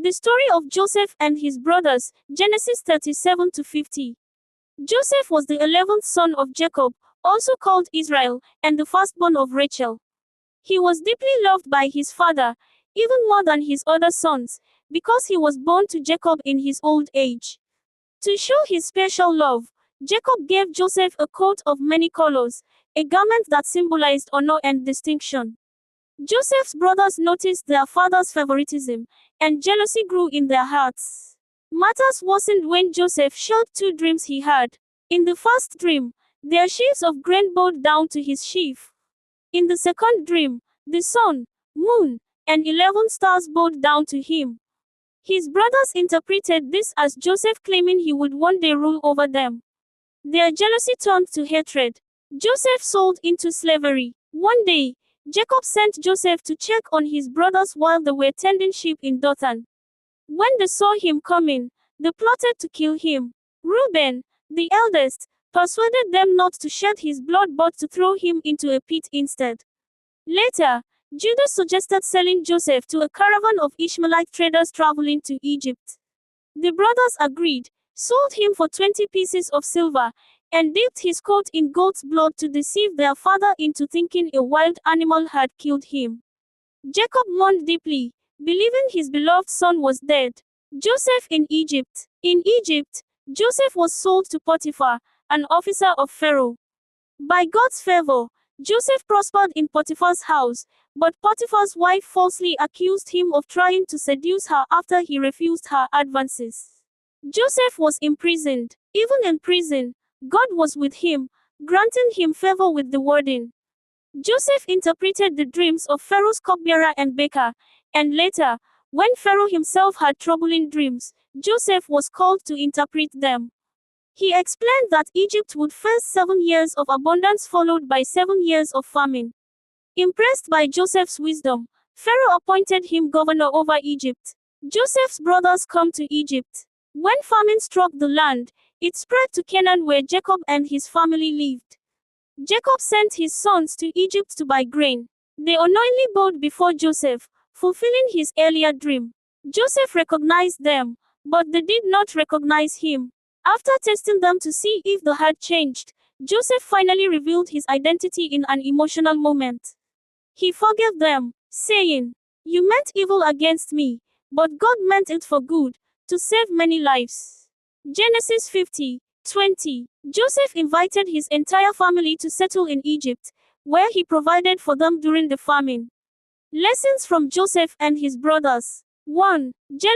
The story of Joseph and his brothers, Genesis 37-50. Joseph was the 11th son of Jacob, also called Israel, and the firstborn of Rachel. He was deeply loved by his father, even more than his other sons, because he was born to Jacob in his old age. To show his special love, Jacob gave Joseph a coat of many colors, a garment that symbolized honor and distinction. Joseph's brothers noticed their father's favoritism, and jealousy grew in their hearts. Matters worsened when Joseph shared two dreams he had. In the first dream, their sheaves of grain bowed down to his sheaf. In the second dream, the sun, moon, and 11 stars bowed down to him. His brothers interpreted this as Joseph claiming he would one day rule over them. Their jealousy turned to hatred. Joseph sold into slavery. One day, Jacob sent Joseph to check on his brothers while they were tending sheep in Dothan. When they saw him coming, they plotted to kill him. Reuben, the eldest, persuaded them not to shed his blood but to throw him into a pit instead. Later, Judah suggested selling Joseph to a caravan of Ishmaelite traders traveling to Egypt. The brothers agreed, sold him for 20 pieces of silver, and dipped his coat in goat's blood to deceive their father into thinking a wild animal had killed him. Jacob mourned deeply, believing his beloved son was dead. Joseph in Egypt. In Egypt, Joseph was sold to Potiphar, an officer of Pharaoh. By God's favor, Joseph prospered in Potiphar's house, but Potiphar's wife falsely accused him of trying to seduce her after he refused her advances. Joseph was imprisoned. Even in prison, God was with him, granting him favor with the warden. Joseph interpreted the dreams of Pharaoh's cupbearer and baker, and later, when Pharaoh himself had troubling dreams, Joseph was called to interpret them. He explained that Egypt would face 7 years of abundance followed by 7 years of famine. Impressed by Joseph's wisdom, Pharaoh appointed him governor over Egypt. Joseph's brothers come to Egypt. When famine struck the land, it spread to Canaan where Jacob and his family lived. Jacob sent his sons to Egypt to buy grain. They unknowingly bowed before Joseph, fulfilling his earlier dream. Joseph recognized them, but they did not recognize him. After testing them to see if they had changed, Joseph finally revealed his identity in an emotional moment. He forgave them, saying, "You meant evil against me, but God meant it for good, to save many lives." Genesis 50:20. Joseph invited his entire family to settle in Egypt, where he provided for them during the famine. Lessons from Joseph and his brothers. 1.